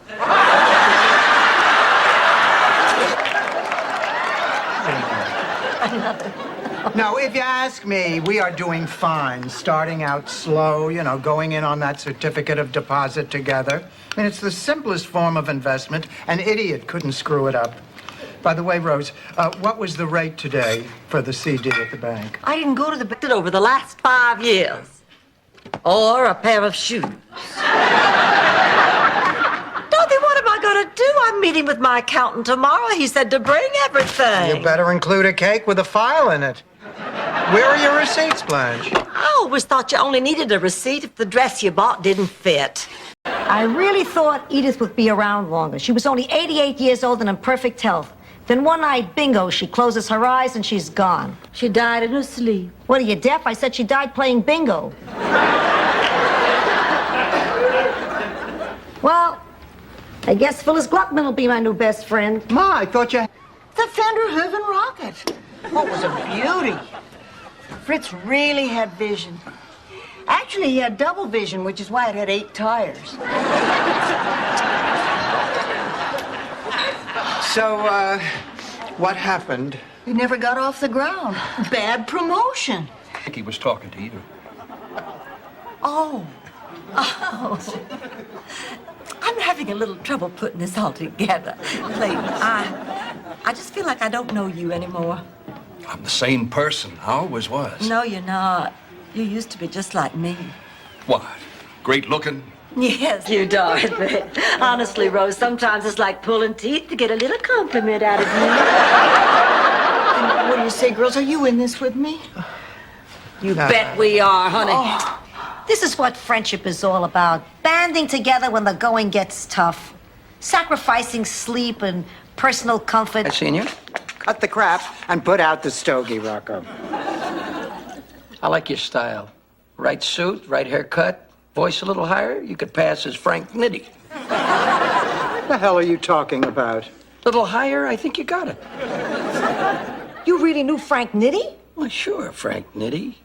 Now, if you ask me, we are doing fine. Starting out slow, going in on that certificate of deposit together. And it's the simplest form of investment. An idiot couldn't screw it up. By the way, Rose, what was the rate today for the CD at the bank? I didn't go to the bank over the last 5 years. Or a pair of shoes. Dorothy, what am I going to do? I'm meeting with my accountant tomorrow. He said to bring everything. You better include a cake with a file in it. Where are your receipts, Blanche? I always thought you only needed a receipt if the dress you bought didn't fit. I really thought Edith would be around longer. She was only 88 years old and in perfect health. Then one night, bingo, she closes her eyes and she's gone. She died in her sleep. What, are you deaf? I said she died playing bingo. Well, I guess Phyllis Gluckman will be my new best friend. Ma, I thought you... The Fender Hooven Rocket. Oh, it was a beauty. Fritz really had vision. Actually, he had double vision, which is why it had 8 tires. So, what happened? He never got off the ground. Bad promotion. I think he was talking to you. Oh. I'm having a little trouble putting this all together. Clayton, I just feel like I don't know you anymore. I'm the same person. I always was. No, you're not. You used to be just like me. What? Great looking? Yes, you Dorothy. Honestly, Rose, sometimes it's like pulling teeth to get a little compliment out of you. What say, girls, are you in this with me? You Bet we are, honey. This is what friendship is all about. Banding together when the going gets tough. Sacrificing sleep and personal comfort. Senior, cut the crap and put out the stogie, Rocco. I like your style. Right suit, right haircut, voice a little higher, you could pass as Frank Nitti. What the hell are you talking about? Little higher, I think you got it. You really knew Frank Nitti? Well, sure, Frank Nitti.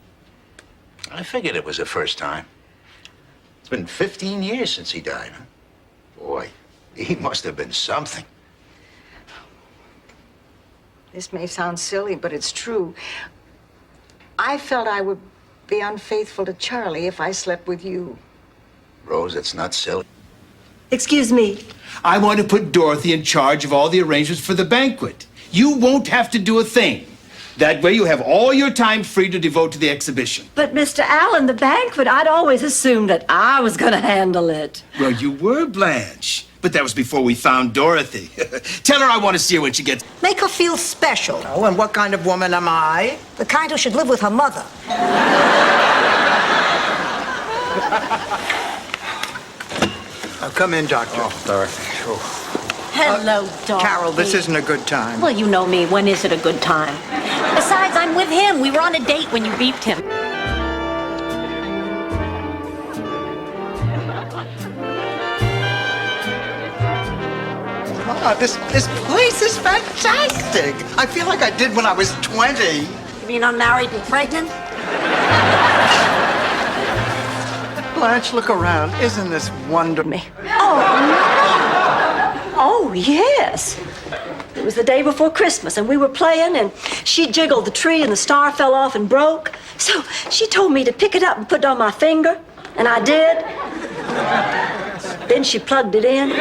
I figured it was the first time. It's been 15 years since he died. Huh? Boy, he must have been something. This may sound silly, but it's true. I felt I would be unfaithful to Charlie if I slept with you. Rose, it's not silly. Excuse me. I want to put Dorothy in charge of all the arrangements for the banquet. You won't have to do a thing. That way you have all your time free to devote to the exhibition. But Mr. Allen, the banquet, I'd always assumed that I was going to handle it. Well, you were, Blanche. But that was before we found Dorothy. Tell her I want to see her when she gets... Make her feel special. Oh, and what kind of woman am I? The kind who should live with her mother. Come in, Doctor. Oh, Dorothy. Hello, Dorothy. Carol, this isn't a good time. Well, you know me. When is it a good time? Besides, I'm with him. We were on a date when you beeped him. God, this place is fantastic. I feel like I did when I was 20. You mean unmarried and pregnant? Blanche, look around. Isn't this wonderful? Oh, yes. It was the day before Christmas, and we were playing, and she jiggled the tree, and the star fell off and broke. So she told me to pick it up and put it on my finger, and I did. Then she plugged it in.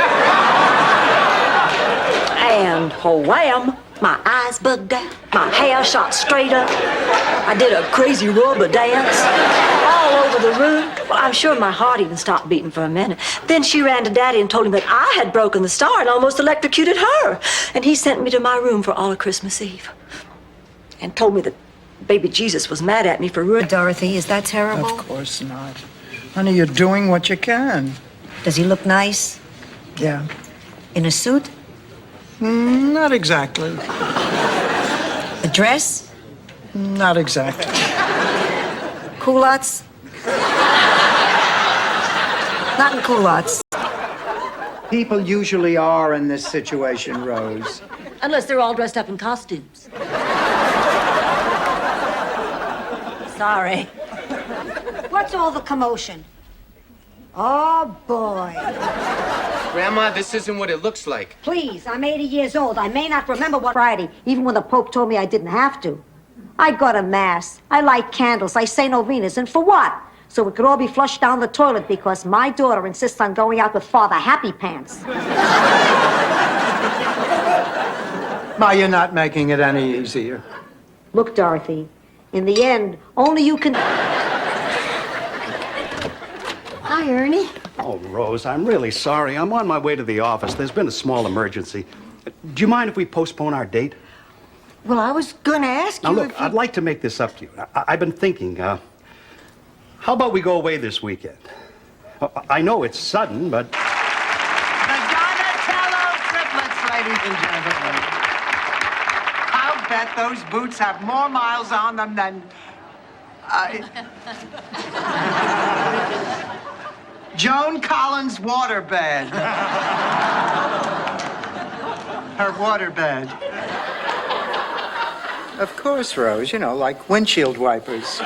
And wham, my eyes bugged out, my hair shot straight up. I did a crazy rubber dance all over the room. Well, I'm sure my heart even stopped beating for a minute. Then she ran to Daddy and told him that I had broken the star and almost electrocuted her. And he sent me to my room for all of Christmas Eve. And told me that baby Jesus was mad at me for ruining... Dorothy, is that terrible? Of course not. Honey, you're doing what you can. Does he look nice? Yeah. In a suit? Not exactly. A dress? Not exactly. Culottes? Not in culottes. People usually are in this situation, Rose. Unless they're all dressed up in costumes. Sorry. What's all the commotion? Oh, boy. Grandma, this isn't what it looks like. Please, I'm 80 years old. I may not remember what Friday, even when the Pope told me I didn't have to. I go to Mass. I light candles. I say novenas. And for what? So it could all be flushed down the toilet because my daughter insists on going out with Father Happy Pants. Why, you're not making it any easier. Look, Dorothy, in the end, only you can... Hi, Ernie. Oh, Rose, I'm really sorry. I'm on my way to the office. There's been a small emergency. Do you mind if we postpone our date? Well, I was gonna ask you Now, look, if you... I'd like to make this up to you. I've been thinking, how about we go away this weekend? I know it's sudden, but... The Donatello triplets, ladies and gentlemen. I'll bet those boots have more miles on them than... Joan Collins' waterbed. Her waterbed. Of course, Rose, you know, like windshield wipers.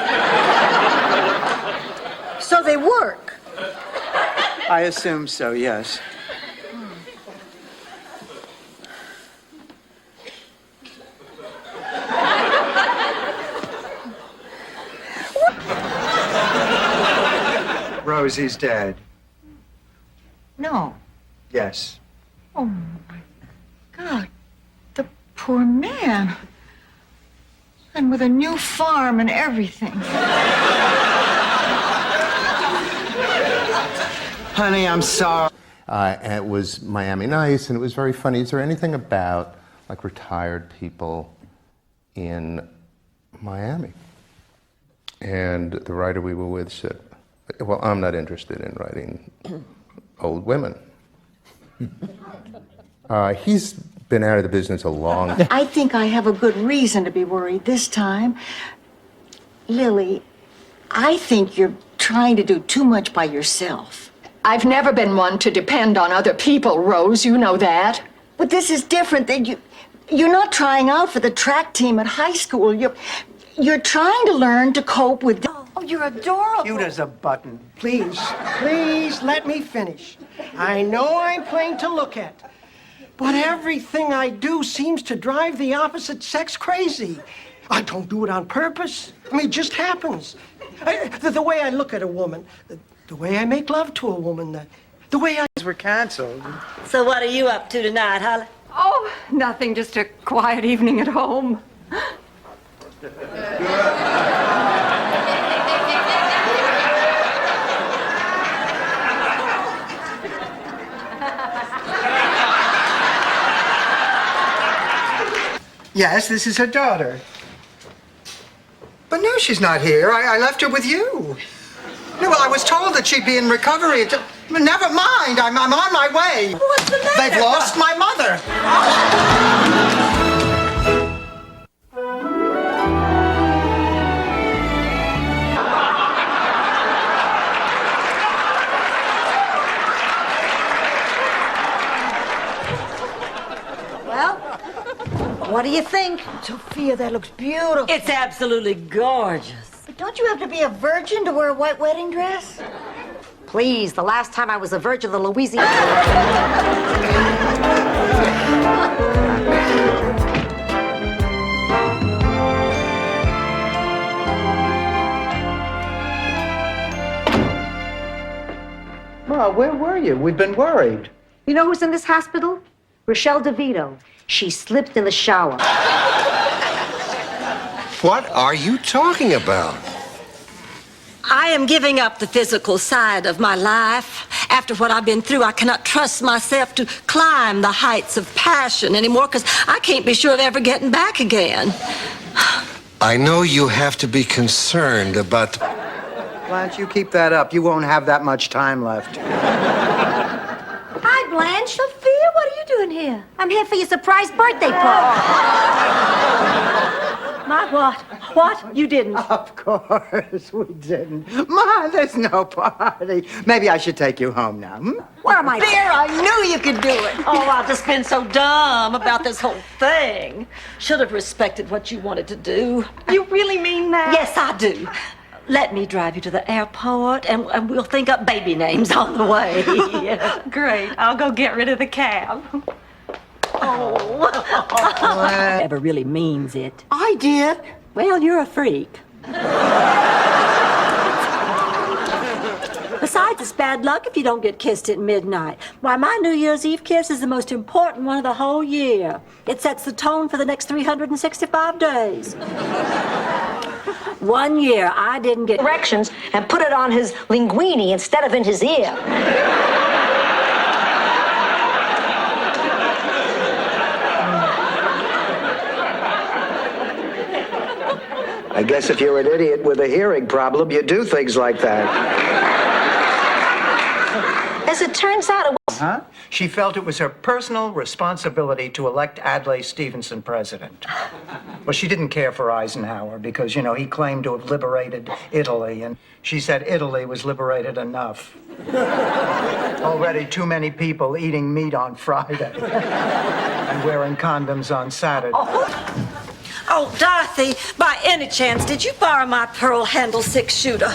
So they work. I assume so, yes. Rosie's dead. No. Yes. Oh, my God. The poor man. And with a new farm and everything. Honey, I'm sorry. And it was Miami Nice, and it was very funny. Is there anything about, like, retired people in Miami. And the writer we were with said, well, I'm not interested in writing old women. He's been out of the business a long time. I think I have a good reason to be worried this time. Lily, I think you're trying to do too much by yourself. I've never been one to depend on other people, Rose. You know that. But this is different. You're not trying out for the track team at high school. You're trying to learn to cope with... Oh, you're adorable. Cute as a button. Please, please let me finish. I know I'm plain to look at, but everything I do seems to drive the opposite sex crazy. I don't do it on purpose. I mean, it just happens. The way I look at a woman, the way I make love to a woman, the way I... We're canceled. So what are you up to tonight, Holly? Oh, nothing, just a quiet evening at home. Yes, this is her daughter. But no, she's not here. I left her with you. No, well, I was told that she'd be in recovery. Never mind. I'm on my way. What's the matter? They've lost my mother. Well, what do you think? Sophia, that looks beautiful. It's absolutely gorgeous. But don't you have to be a virgin to wear a white wedding dress? Please, the last time I was a virgin, the Louisiana... Well, where were you? We've been worried. You know who's in this hospital? Rochelle DeVito. She slipped in the shower. What are you talking about? I am giving up the physical side of my life. After what I've been through, I cannot trust myself to climb the heights of passion anymore because I can't be sure of ever getting back again. I know you have to be concerned about... Blanche, you keep that up. You won't have that much time left. Hi, Blanche. Sophia, what are you doing here? I'm here for your surprise birthday party. My what? What? You didn't? Of course we didn't. Ma, there's no party. Maybe I should take you home now. Where am I? There, I knew you could do it. Oh, I've just been so dumb about this whole thing. Should have respected what you wanted to do. You really mean that? Yes, I do. Let me drive you to the airport, and we'll think up baby names on the way. Great. I'll go get rid of the cab. Ever really means it. I did. Well, you're a freak. Besides, it's bad luck if you don't get kissed at midnight. Why, my New Year's Eve kiss is the most important one of the whole year. It sets the tone for the next 365 days. One year, I didn't get Directions and put it on his linguine instead of in his ear. I guess if you're an idiot with a hearing problem, you do things like that. As it turns out, it was... Huh? She felt it was her personal responsibility to elect Adlai Stevenson president. Well, she didn't care for Eisenhower because, you know, he claimed to have liberated Italy, and she said Italy was liberated enough. Already too many people eating meat on Friday and wearing condoms on Saturday. Oh, Dorothy, by any chance, did you borrow my pearl handle 6-shooter?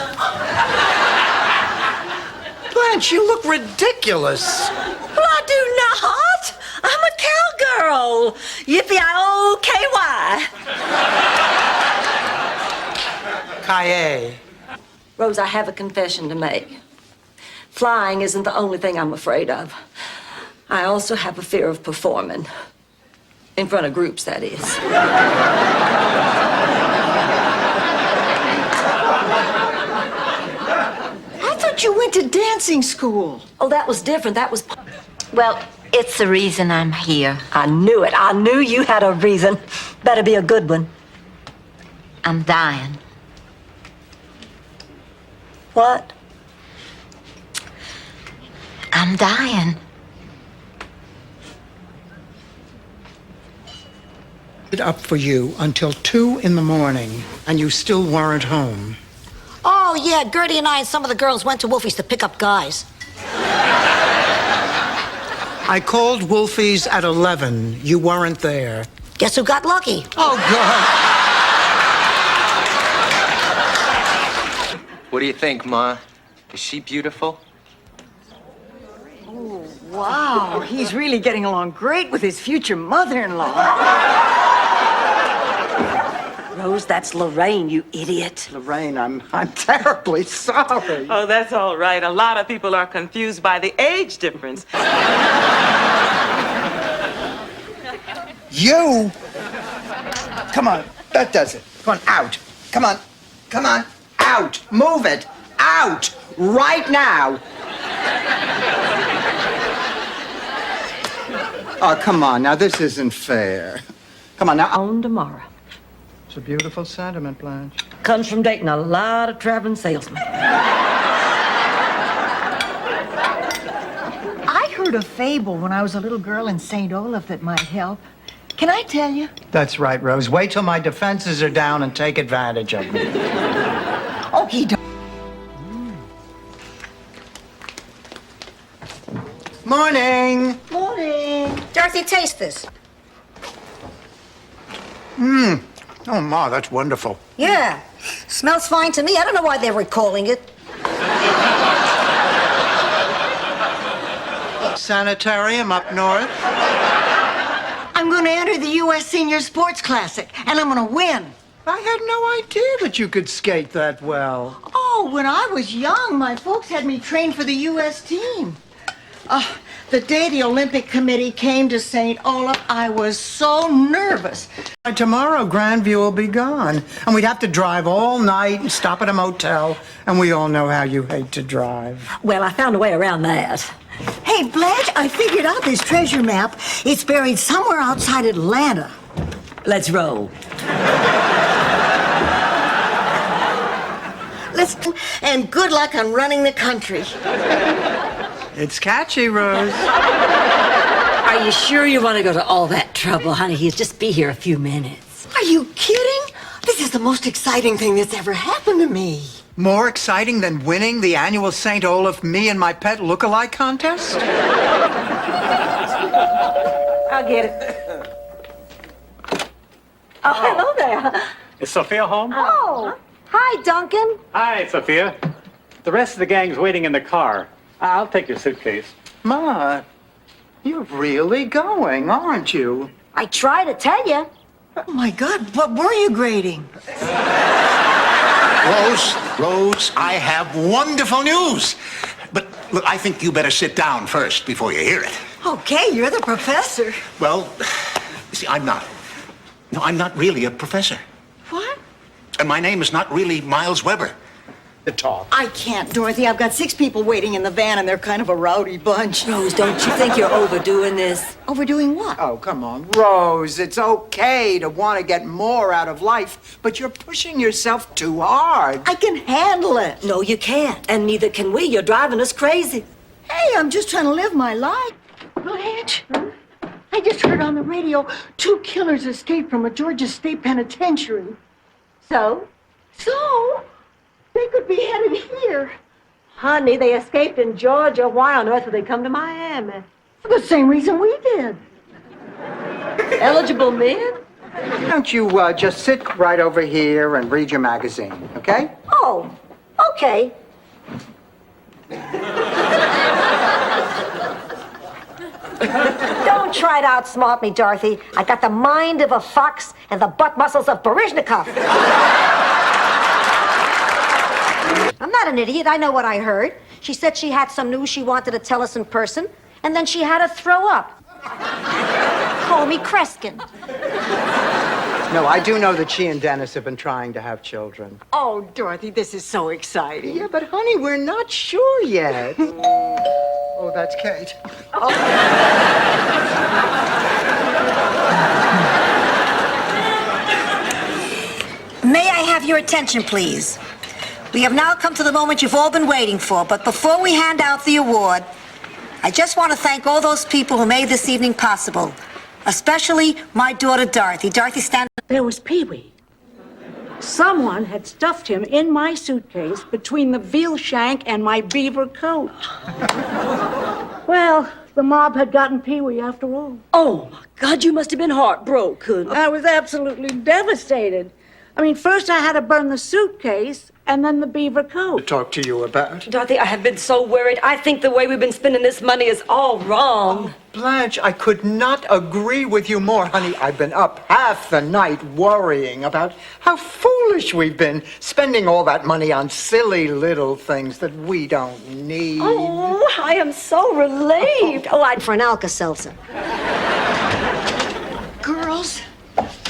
Blanche, you look ridiculous. Well, I do not. I'm a cowgirl. Yippee-I-O-K-Y. Kaye. Rose, I have a confession to make. Flying isn't the only thing I'm afraid of. I also have a fear of performing. In front of groups, that is. I thought you went to dancing school. Oh, that was different. That was... Well, it's the reason I'm here. I knew it. I knew you had a reason. Better be a good one. I'm dying. What? I'm dying. Up for you until 2 in the morning, and you still weren't home. Oh, yeah, Gertie and I and some of the girls went to Wolfie's to pick up guys. I called Wolfie's at 11. You weren't there. Guess who got lucky? Oh, God. What do you think, Ma? Is she beautiful? Oh, wow. He's really getting along great with his future mother-in-law. Rose, that's Lorraine, you idiot. Lorraine, I'm terribly sorry. Oh, that's all right. A lot of people are confused by the age difference. You? Come on, that does it. Come on, out. Come on, come on, out. Move it, out, right now. Oh, come on, now this isn't fair. Come on, now. On tomorrow. It's a beautiful sentiment, Blanche. Comes from dating a lot of traveling salesmen. I heard a fable when I was a little girl in St. Olaf that might help. Can I tell you? That's right, Rose. Wait till my defenses are down and take advantage of me. Oh, he don't. Morning. Morning. Dorothy, taste this. Oh, Ma, that's wonderful. Yeah. Smells fine to me. I don't know why they're recalling it. Sanitarium up north. I'm going to enter the U.S. Senior Sports Classic, and I'm going to win. I had no idea that you could skate that well. Oh, when I was young, my folks had me train for the U.S. team. The day the Olympic Committee came to St. Olaf, I was so nervous. By tomorrow, Grandview will be gone, and we'd have to drive all night and stop at a motel, and we all know how you hate to drive. Well, I found a way around that. Hey, Blanche, I figured out this treasure map. It's buried somewhere outside Atlanta. Let's roll. And good luck on running the country. It's catchy, Rose. Are you sure you want to go to all that trouble, honey? He'll just be here a few minutes. Are you kidding? This is the most exciting thing that's ever happened to me. More exciting than winning the annual St. Olaf Me and My Pet Look-alike contest? I'll get it. Oh, hello there. Is Sophia home? Oh, hi, Duncan. Hi, Sophia. The rest of the gang's waiting in the car. I'll take your suitcase. Ma, you're really going, aren't you? I try to tell you. Oh, my God, what were you grading? Rose, I have wonderful news. But look, I think you better sit down first before you hear it. Okay, you're the professor. Well, see, I'm not really a professor. What? And my name is not really Miles Weber. The talk. I can't, Dorothy. I've got 6 people waiting in the van, and they're kind of a rowdy bunch. Rose, don't you think you're overdoing this? Overdoing what? Oh, come on, Rose. It's okay to want to get more out of life, but you're pushing yourself too hard. I can handle it. No, you can't. And neither can we. You're driving us crazy. Hey, I'm just trying to live my life. Blanche, I just heard on the radio 2 killers escaped from a Georgia state penitentiary. So? So, they could be headed here. Honey, they escaped in Georgia. Why on earth would they come to Miami? For the same reason we did. Eligible men? Don't you just sit right over here and read your magazine, okay? Oh, okay. Don't try to outsmart me, Dorothy. I got the mind of a fox and the butt muscles of Baryshnikov. I'm not an idiot. I know what I heard. She said she had some news she wanted to tell us in person, and then she had to throw up. Call me Kreskin. No, I do know that she and Dennis have been trying to have children. Oh, Dorothy, this is so exciting. Yeah, but honey, we're not sure yet. Oh, that's Kate. May I have your attention, please? We have now come to the moment you've all been waiting for, but before we hand out the award, I just want to thank all those people who made this evening possible, especially my daughter, Dorothy. Dorothy, stand up. There was Pee-wee. Someone had stuffed him in my suitcase between the veal shank and my beaver coat. Well, the mob had gotten Pee-wee after all. Oh, my God, you must have been heartbroken. I was absolutely devastated. I mean, first I had to burn the suitcase and then the beaver coat. Talk to you about. Dorothy, I have been so worried. I think the way we've been spending this money is all wrong. Oh, Blanche, I could not agree with you more, honey. I've been up half the night worrying about how foolish we've been spending all that money on silly little things that we don't need. Oh, I am so relieved. Oh, I'd for an Alka-Seltzer. Girls,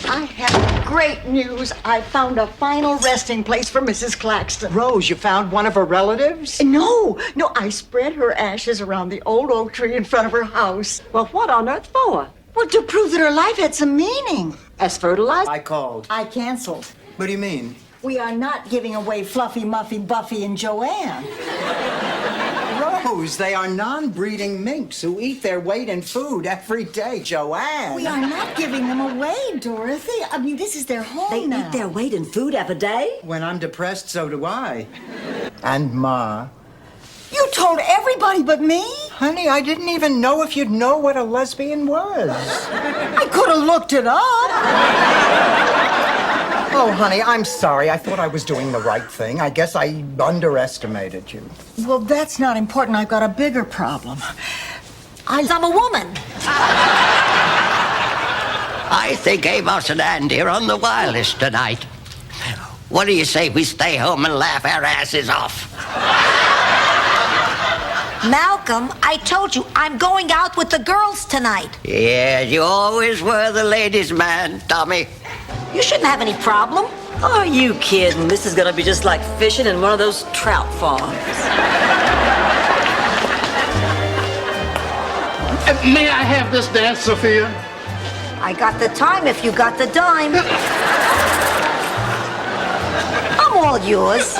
I have great news. I found a final resting place for Mrs. Claxton. Rose, you found one of her relatives? No, I spread her ashes around the old oak tree in front of her house. Well, what on earth for? Well, to prove that her life had some meaning. As fertilizer? I called. I canceled. What do you mean? We are not giving away Fluffy, Muffy, Buffy, and Joanne. Rose, they are non-breeding minks who eat their weight in food every day, Joanne. We are not giving them away, Dorothy. I mean, this is their home They now. eat their weight in food every day? When I'm depressed, so do I. And Ma. You told everybody but me? Honey, I didn't even know if you'd know what a lesbian was. I could have looked it up. Oh, honey, I'm sorry. I thought I was doing the right thing. I guess I underestimated you. Well, that's not important. I've got a bigger problem. I'm a woman. I think Amos and Andy are on the wildest tonight. What do you say we stay home and laugh our asses off? Malcolm, I told you, I'm going out with the girls tonight. Yeah, you always were the ladies' man, Tommy. You shouldn't have any problem. Are you kidding? This is gonna be just like fishing in one of those trout farms. May I have this dance, Sophia? I got the time if you got the dime. I'm all yours.